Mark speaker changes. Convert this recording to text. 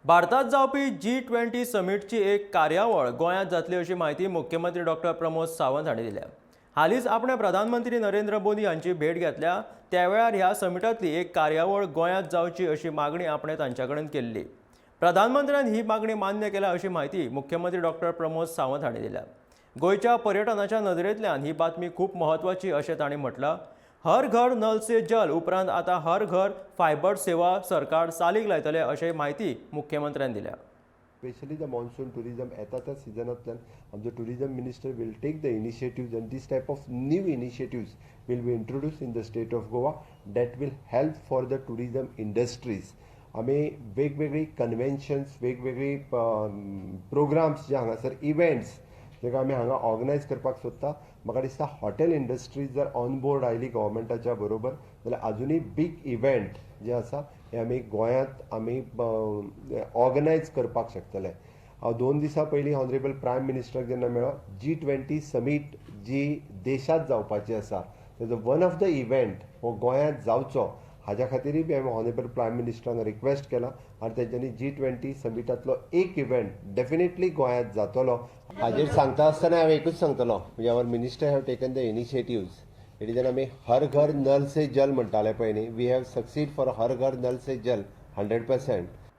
Speaker 1: भारतात जावपी G20 समिटची एक कार्यावळ गोंयांत जातली अशी माहिती मुख्यमंत्री डॉक्टर प्रमोद सावंत हांणी दिल्या। हालींच आपणे प्रधानमंत्री नरेंद्र मोदी यांची भेट घेतल्या त्यावेळार ह्या समिटातली एक कार्यावळ गोंयांत जावची अशी मागणी आपणे तांच्या कडेन केल्ली। प्रधानमंत्र्यान ही मागणी मान्य केल्या अशी माहिती मुख्यमंत्री डॉक्टर प्रमोद सावंत हांणी दिल्या। गोंयच्या पर्यटनाच्या नदरेंतल्यान ही बातमी खूप महत्वाची अशें तांणी म्हटलां। हर घर नल से जल उपरांत आता हर घर फायबर सेवा सरकार चालीक लायतले अशी माहिती मुख्यमंत्र्यांनी दिल्या।
Speaker 2: Especially the monsoon tourism at the season of the tourism minister will take the initiatives, and this type of new initiatives will be introduced in the state of Goa that will help for the tourism industries. आम्ही वेगवेगळी conventions वेगवेगळी programs जे हांगासर events जे आमी हांगा organise करपाक सोदता। म्हाका दिसता हॉटेल इंडस्ट्रीज जर ऑन बोर्ड आयली गव्हर्मेंटाच्या बरोबर जाल्यार आजुनूय बिग इव्हेंट जे आसा हे आमी गोंयांत आमी ऑर्गनायज करपाक शकतले। हांव 2 दिसां पयलीं ऑनरेबल प्रायम मिनिस्टराक जेन्ना मेळ्ळो G20 समीट जी देशांत जावपाची आसा तेजो वन ऑफ द इव्हेंट हो गोंयांत जावचो हाज्या खातीरय बी हांवें ऑनरेबल प्रायम मिनिस्टरांक रिक्वेस्ट केला आनी तेंच्यांनी G20 समिटांतलो एक इव्हेंट डेफिनेटली गोंयांत जातलो। हाजेर सांगता आसतना हांव एकूच सांगतलो म्हणजे our minister have taken the initiatives. It is आमी हर घर नल से जल म्हणटाले पळय न्ही, वी हॅव सक्सीड फॉर हर घर नल से जल 100%।